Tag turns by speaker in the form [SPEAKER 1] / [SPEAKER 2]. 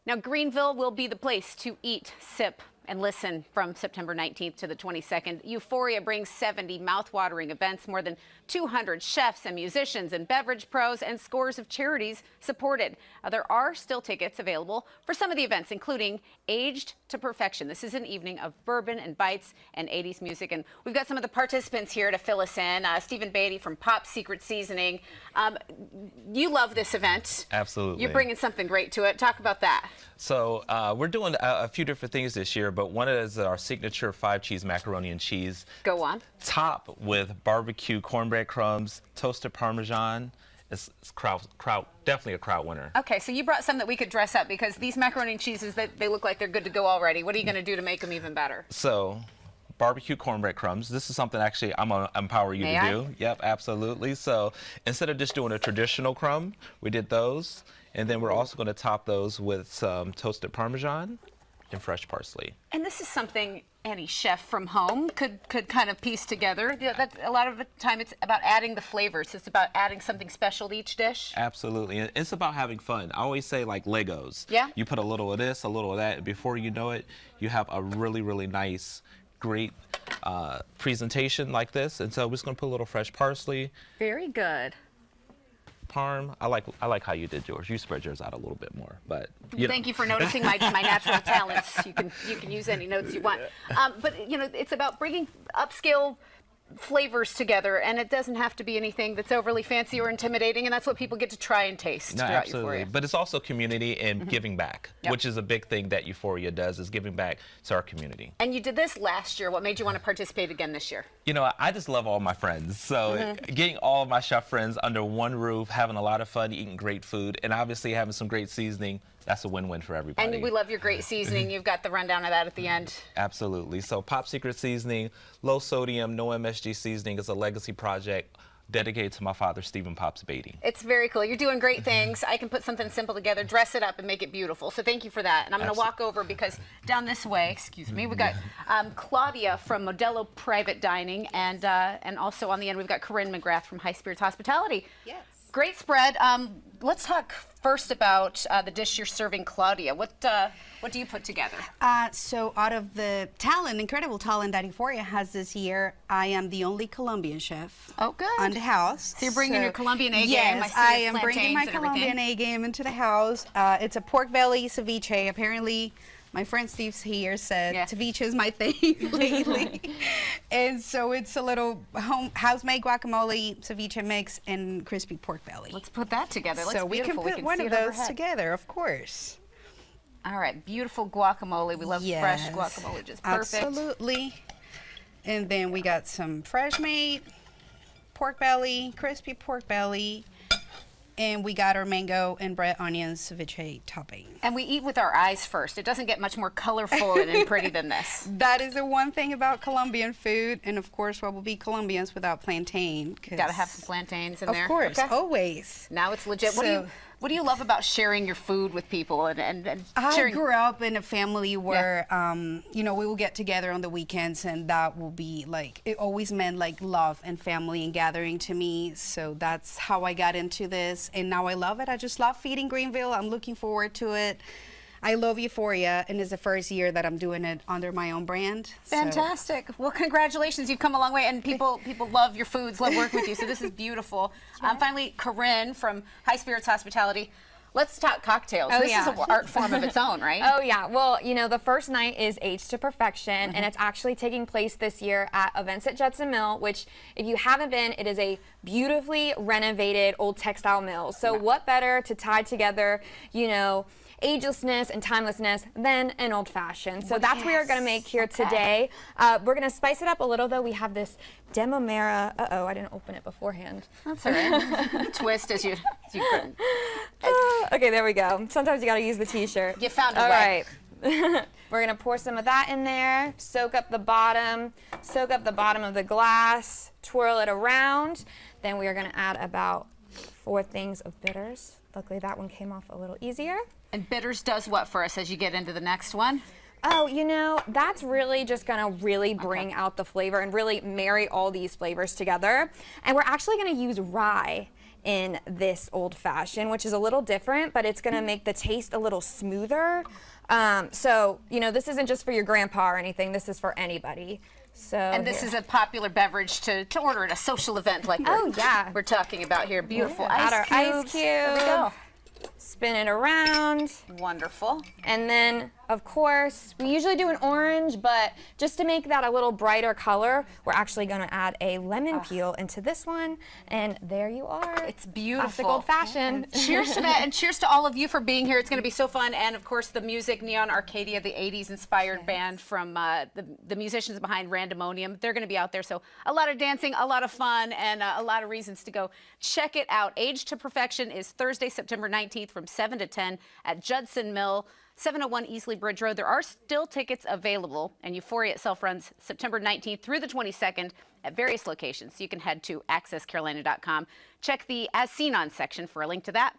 [SPEAKER 1] Now, Greenville will be the place to eat, sip, and listen from September 19th to the 22nd. Euphoria brings 70 mouthwatering events, more than 200 chefs and musicians and beverage pros, and scores of charities supported. There are still tickets available for some of the events, including Aged to Perfection. This is an evening of bourbon and bites and 80s music. And we've got some of the participants here to fill us in. Stephen Beatty from Pop Secret Seasoning. You love this event.
[SPEAKER 2] Absolutely.
[SPEAKER 1] You're bringing something great to it. Talk about that.
[SPEAKER 2] So we're doing a few different things this year, but one is our signature 5-cheese macaroni and cheese.
[SPEAKER 1] Go on.
[SPEAKER 2] Top with barbecue cornbread crumbs, toasted Parmesan. It's definitely a crowd winner.
[SPEAKER 1] Okay, so you brought some that we could dress up, because these macaroni and cheeses, they look like they're good to go already. What are you going to do to make them even better?
[SPEAKER 2] So, barbecue cornbread crumbs. This is something actually I'm going to empower you to do. Yep, absolutely. So instead of just doing a traditional crumb, we did those. And then we're also going to top those with some toasted Parmesan and fresh parsley. And
[SPEAKER 1] this is something any chef from home could kind of piece together. That's, a lot of the time it's about adding the flavors. It's about adding something special to each dish.
[SPEAKER 2] Absolutely. And it's about having fun. I always say, like Legos.
[SPEAKER 1] Yeah.
[SPEAKER 2] You put a little of this, a little of that, and before you know it, you have a really, really nice, great presentation like this. And so we're just going to put a little fresh parsley.
[SPEAKER 1] Very good.
[SPEAKER 2] Parm. I like how you did yours. You spread yours out a little bit more, but
[SPEAKER 1] Thank you for noticing my natural talents. You can use any notes you want. But you know, it's about bringing upscale flavors together, and it doesn't have to be anything that's overly fancy or intimidating, and that's what people get to try and taste.
[SPEAKER 2] No, absolutely.
[SPEAKER 1] Euphoria.
[SPEAKER 2] But it's also community and giving back, which is a big thing that Euphoria does, is giving back to our community.
[SPEAKER 1] And you did this last year. What made you want to participate again this year?
[SPEAKER 2] You know, I just love all my friends. So getting all of my chef friends under one roof, having a lot of fun, eating great food, and obviously having some great seasoning, that's a win-win for everybody.
[SPEAKER 1] And we love your great seasoning. You've got the rundown of that at the end.
[SPEAKER 2] Absolutely. So Pop Secret Seasoning, low sodium, no MSG seasoning, is a legacy project dedicated to my father, Stephen Pops Beatty.
[SPEAKER 1] It's very cool. You're doing great things. I can put something simple together, dress it up, and make it beautiful. So thank you for that. And I'm going to walk over, because down this way, excuse me, we've got Claudia from Modelo Private Dining, and also on the end we've got Corinne McGrath from High Spirits Hospitality. Yes. Great spread. Let's talk first about the dish you're serving, Claudia. What do you put together?
[SPEAKER 3] So out of the incredible talent that Euphoria has this year, I am the only Colombian chef on the house.
[SPEAKER 1] So you're bringing your Colombian A game.
[SPEAKER 3] Yes, I am bringing my Colombian A game into the house. It's a pork belly ceviche. Apparently, my friend Steve here said ceviche is my thing lately. And so it's a little house-made guacamole, ceviche mix, and crispy pork belly.
[SPEAKER 1] Let's put that together.
[SPEAKER 3] So we can put one of those together, of course.
[SPEAKER 1] All right, beautiful guacamole. We love fresh guacamole, just perfect.
[SPEAKER 3] Absolutely. And then we got some fresh-made pork belly, crispy pork belly. And we got our mango and red onions ceviche topping.
[SPEAKER 1] And we eat with our eyes first. It doesn't get much more colorful and pretty than this.
[SPEAKER 3] That is the one thing about Colombian food. And of course, what will be Colombians without plantain?
[SPEAKER 1] Gotta have some plantains in there.
[SPEAKER 3] Of course, always.
[SPEAKER 1] Now it's legit. So, what do you love about sharing your food with people and sharing?
[SPEAKER 3] I grew up in a family where, you know, we will get together on the weekends, and that will be like, it always meant like love and family and gathering to me. So that's how I got into this, and now I love it. I just love feeding Greenville. I'm looking forward to it. I love Euphoria, and it's the first year that I'm doing it under my own brand.
[SPEAKER 1] Fantastic. Well, congratulations. You've come a long way, and people love your foods, love working with you, so this is beautiful. Finally, Corinne from High Spirits Hospitality. Let's talk cocktails. This is an art form of its own, right?
[SPEAKER 4] Oh, yeah. Well, you know, the first night is Aged to Perfection, and it's actually taking place this year at events at Judson Mill, which, if you haven't been, it is a beautifully renovated old textile mill. So what better to tie together, you know, agelessness and timelessness than an old fashioned. So that's what we are going to make here today. We're going to spice it up a little, though. We have this Demerara. Uh-oh, I didn't open it beforehand.
[SPEAKER 1] That's all right. Twist as you couldn't.
[SPEAKER 4] Okay, there we go. Sometimes you got to use the t-shirt.
[SPEAKER 1] You found a way.
[SPEAKER 4] All right. We're going to pour some of that in there, soak up the bottom of the glass, twirl it around. Then we are going to add about 4 things of bitters. Luckily, that one came off a little easier.
[SPEAKER 1] And bitters does what for us as you get into the next one?
[SPEAKER 4] Oh, you know, that's really just gonna bring out the flavor and really marry all these flavors together. And we're actually gonna use rye in this old fashioned, which is a little different, but it's gonna make the taste a little smoother. So, you know, this isn't just for your grandpa or anything, this is for anybody. So
[SPEAKER 1] And this is a popular beverage to order at a social event like we're talking about here. Beautiful
[SPEAKER 4] Add our
[SPEAKER 1] ice
[SPEAKER 4] ice
[SPEAKER 1] cubes. There we go.
[SPEAKER 4] spin it around.
[SPEAKER 1] Wonderful.
[SPEAKER 4] And then, of course, we usually do an orange, but just to make that a little brighter color, we're actually going to add a lemon peel into this one. And there you are.
[SPEAKER 1] It's beautiful.
[SPEAKER 4] Classic old fashioned.
[SPEAKER 1] Cheers to that, and cheers to all of you for being here. It's going to be so fun. And of course, the music, Neon Arcadia, the 80s inspired band from the musicians behind Randomonium. They're going to be out there. So a lot of dancing, a lot of fun, and a lot of reasons to go check it out. Age to Perfection is Thursday, September 19th from 7 to 10 at Judson Mill, 701 Easley Bridge Road. There are still tickets available, and Euphoria itself runs September 19th through the 22nd at various locations. You can head to accesscarolina.com. Check the As Seen On section for a link to that.